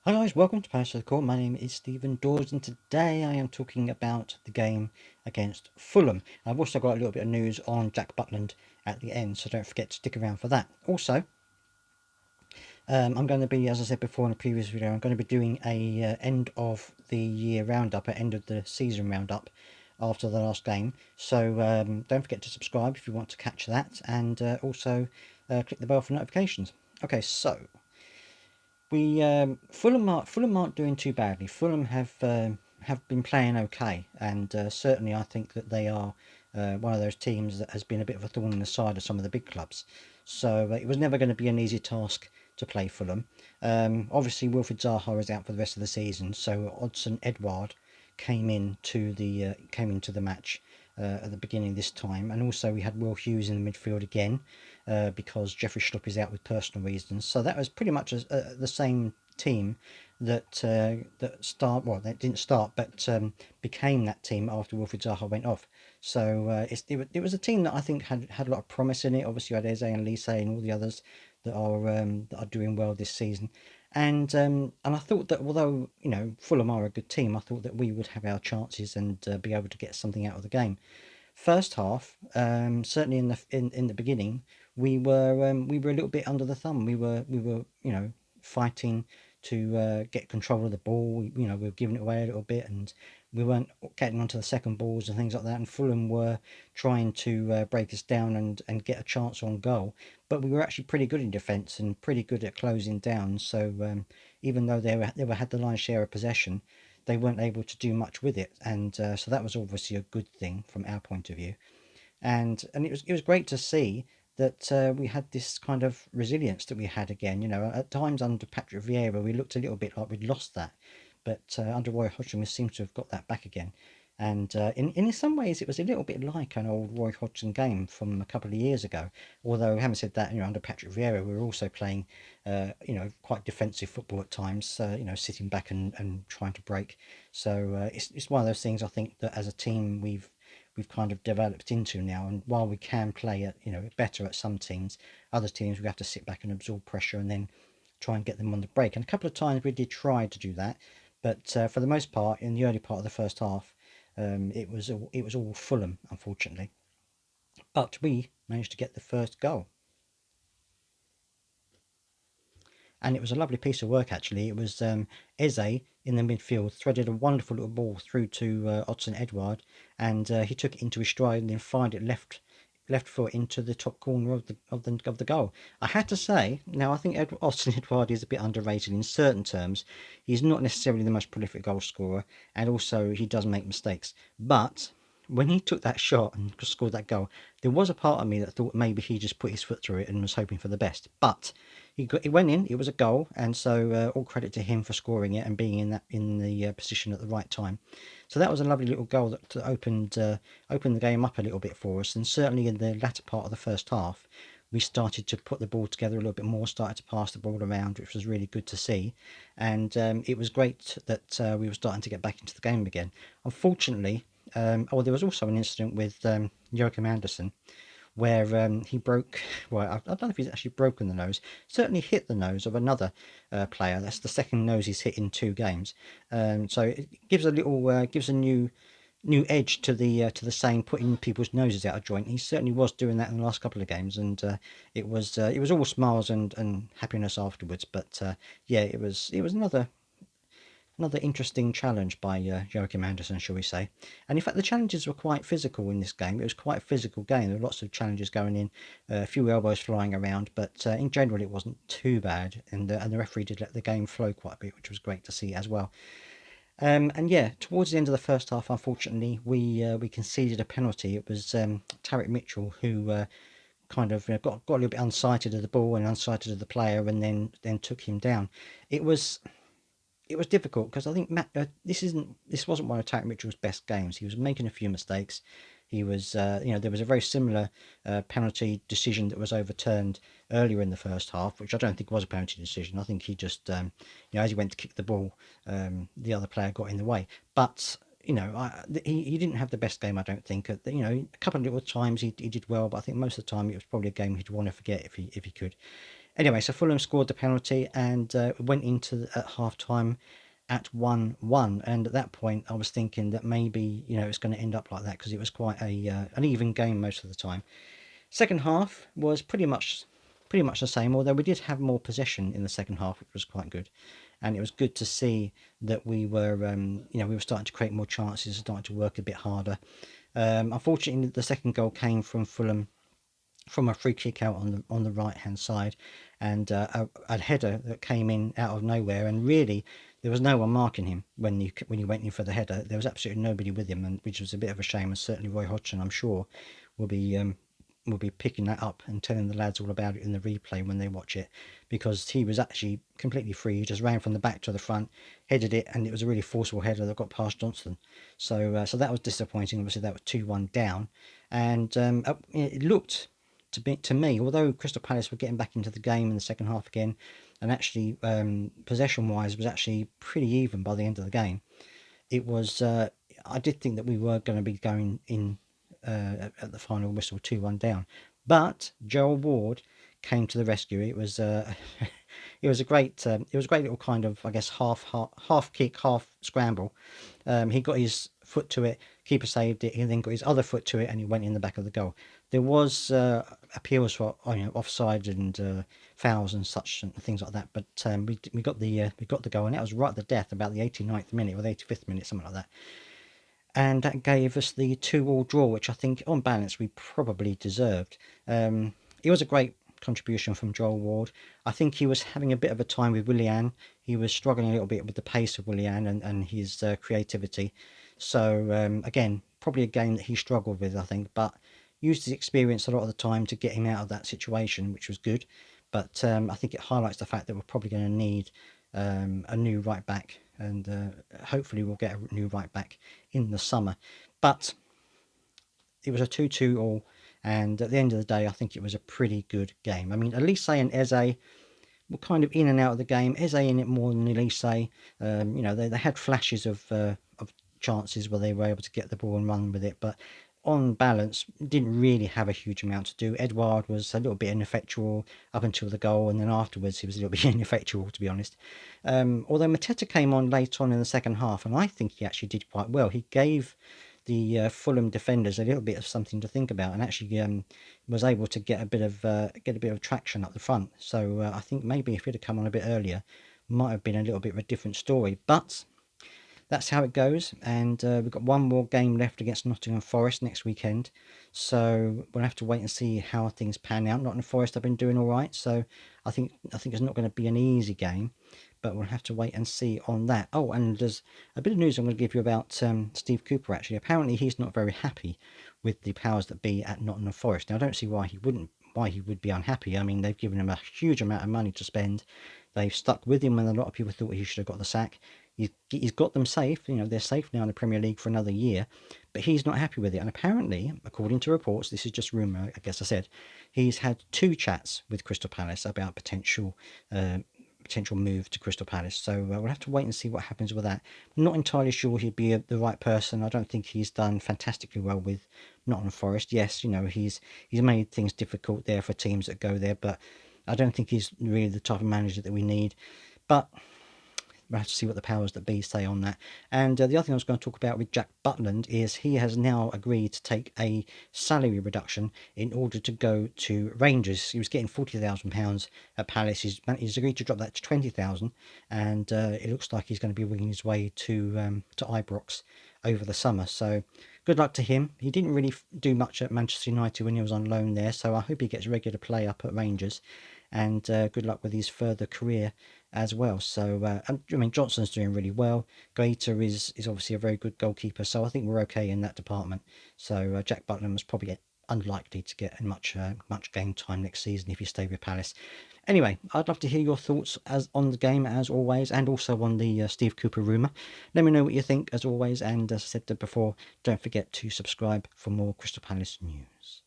Hi guys, welcome to Palace of the Court. My name is Stephen Dawes and today I am talking about the game against Fulham. I've also got a little bit of news on Jack Butland at the end, so don't forget to stick around for that. Also, I'm going to be, as I said before in a previous video, I'm going to be doing a end of the year roundup, end of the season roundup after the last game. So don't forget to subscribe if you want to catch that, and also click the bell for notifications. Okay, so we Fulham aren't doing too badly. Fulham have been playing okay, and certainly I think that they are one of those teams that has been a bit of a thorn in the side of some of the big clubs. So it was never going to be an easy task to play Fulham. Obviously, Wilfried Zaha is out for the rest of the season, so Odsonne Edouard came into the match at the beginning this time, and also we had Will Hughes in the midfield again because Jeffrey Schlupp is out with personal reasons. So that was pretty much the same team that didn't start, but became that team after Wilfried Zaha went off. So it was a team that I think had a lot of promise in it. Obviously, you had Eze and Lise and all the others that are doing well this season. And I thought that although Fulham are a good team, I thought that we would have our chances and be able to get something out of the game. First half, certainly in the beginning, we were a little bit under the thumb. We were fighting to get control of the ball. We were giving it away a little bit, and we weren't getting onto the second balls and things like that. And Fulham were trying to break us down and get a chance on goal. But we were actually pretty good in defence and pretty good at closing down. So even though they had the lion's share of possession, they weren't able to do much with it, and so that was obviously a good thing from our point of view. And it was great to see that we had this kind of resilience that we had again. At times under Patrick Vieira, we looked a little bit like we'd lost that, but under Roy Hodgson, we seem to have got that back again. And in some ways, it was a little bit like an old Roy Hodgson game from a couple of years ago. Although, having said that, under Patrick Vieira, we were also playing, quite defensive football at times. Sitting back and trying to break. So it's one of those things I think that as a team we've kind of developed into now. And while we can play at better at some teams, other teams we have to sit back and absorb pressure and then try and get them on the break. And a couple of times we did try to do that, but for the most part, in the early part of the first half, it was all Fulham, unfortunately. But we managed to get the first goal, and it was a lovely piece of work actually. It was Eze in the midfield threaded a wonderful little ball through to Odsonne Edouard, and he took it into his stride and then fired it left foot into the top corner of the goal. I had to say, now I think Odsonne Edouard is a bit underrated in certain terms. He's not necessarily the most prolific goal scorer, and also he does make mistakes, but when he took that shot and scored that goal, there was a part of me that thought maybe he just put his foot through it and was hoping for the best. But it went in. It was a goal, and so all credit to him for scoring it and being in the position at the right time. So that was a lovely little goal that opened the game up a little bit for us. And certainly in the latter part of the first half, we started to put the ball together a little bit more, started to pass the ball around, which was really good to see. And it was great that we were starting to get back into the game again. Unfortunately, there was also an incident with Joachim Andersen where he broke. Well, I don't know if he's actually broken the nose. Certainly hit the nose of another player. That's the second nose he's hit in 2 games. So it gives a new edge to the saying putting people's noses out of joint. He certainly was doing that in the last couple of games, and it was all smiles and happiness afterwards. But yeah, it was another interesting challenge by Joachim Andersen, shall we say. And in fact, the challenges were quite physical in this game. It was quite a physical game. There were lots of challenges going in, a few elbows flying around, but in general, it wasn't too bad. And the referee did let the game flow quite a bit, which was great to see as well. And yeah, towards the end of the first half, unfortunately, we conceded a penalty. It was Tarek Mitchell who kind of got a little bit unsighted of the ball and unsighted of the player, and then took him down. It was it was difficult because I think this wasn't one of Tarek Mitchell's best games. He was making a few mistakes. He was, there was a very similar penalty decision that was overturned earlier in the first half, which I don't think was a penalty decision. I think he just, as he went to kick the ball, the other player got in the way. But he didn't have the best game, I don't think. A couple of little times he did well, but I think most of the time it was probably a game he'd want to forget if he could. Anyway, so Fulham scored the penalty and went into at half time at 1-1. And at that point, I was thinking that maybe, it's going to end up like that because it was quite an even game most of the time. Second half was pretty much the same, although we did have more possession in the second half, which was quite good. And it was good to see that we were starting to create more chances, starting to work a bit harder. Unfortunately, the second goal came from Fulham from a free kick out on the right hand side, and a header that came in out of nowhere. And really, there was no one marking him when he went in for the header. There was absolutely nobody with him, and which was a bit of a shame. And certainly Roy Hodgson, I'm sure, will be picking that up and telling the lads all about it in the replay when they watch it, because he was actually completely free. He just ran from the back to the front, headed it, and it was a really forceful header that got past Johnston. So that was disappointing. Obviously, that was 2-1 down, and it looked to me, although Crystal Palace were getting back into the game in the second half again, and actually possession wise was actually pretty even by the end of the game. It was I did think that we were going to be going in at the final whistle 2-1 down, but Joel Ward came to the rescue. It was it was a great little kind of, I guess, half kick, half scramble. He got his foot to it, keeper saved it. He then got his other foot to it, and he went in the back of the goal. There was appeals for offside and fouls and such and things like that, but we got the goal, and that was right at the death, about the 89th minute or the 85th minute, something like that. And that gave us the 2-2 draw, which I think, on balance, we probably deserved. It was a great contribution from Joel Ward. I think he was having a bit of a time with Willian. He was struggling a little bit with the pace of Willian and his creativity. So, again, probably a game that he struggled with, I think, but used his experience a lot of the time to get him out of that situation, which was good. But I think it highlights the fact that we're probably going to need a new right back, and hopefully we'll get a new right back in the summer. But it was a 2-2 all, and at the end of the day, I think it was a pretty good game. I mean, Elise and Eze were kind of in and out of the game. Eze in it more than Elise. They had flashes of chances where they were able to get the ball and run with it, but on balance, didn't really have a huge amount to do. Edouard was a little bit ineffectual up until the goal, and then afterwards he was a little bit ineffectual, to be honest. Although Mateta came on late on in the second half, and I think he actually did quite well. He gave the Fulham defenders a little bit of something to think about, and actually was able to get a bit of traction up the front. So I think maybe if he'd have come on a bit earlier, might have been a little bit of a different story. But that's how it goes, and we've got one more game left against Nottingham Forest next weekend, so we'll have to wait and see how things pan out. Nottingham Forest have been doing all right, so I think it's not going to be an easy game, but we'll have to wait and see on that. Oh, and there's a bit of news I'm going to give you about Steve Cooper. Actually, apparently he's not very happy with the powers that be at Nottingham Forest. Now, I don't see why he would be unhappy. I mean, they've given him a huge amount of money to spend. They've stuck with him when a lot of people thought he should have got the sack. He's got them safe. They're safe now in the Premier League for another year, but he's not happy with it. And apparently, according to reports, this is just rumour, I guess I said, he's had 2 chats with Crystal Palace about potential move to Crystal Palace. So we'll have to wait and see what happens with that. I'm not entirely sure he'd be the right person. I don't think he's done fantastically well with Nottingham Forest. Yes, he's made things difficult there for teams that go there, but I don't think he's really the type of manager that we need. But we'll have to see what the powers that be say on that. And the other thing I was going to talk about with Jack Butland is he has now agreed to take a salary reduction in order to go to Rangers. He was getting £40,000 at Palace. He's agreed to drop that to 20,000, and it looks like he's going to be winging his way to Ibrox over the summer. So good luck to him. He didn't really do much at Manchester United when he was on loan there, so I hope he gets regular play up at Rangers, and good luck with his further career as well. So I mean, Johnson's doing really well. Gaeta is obviously a very good goalkeeper, so I think we're okay in that department. So Jack Butland was probably unlikely to get much game time next season if he stayed with Palace. Anyway, I'd love to hear your thoughts on the game as always, and also on the Steve Cooper rumour. Let me know what you think as always, and as I said before, don't forget to subscribe for more Crystal Palace news.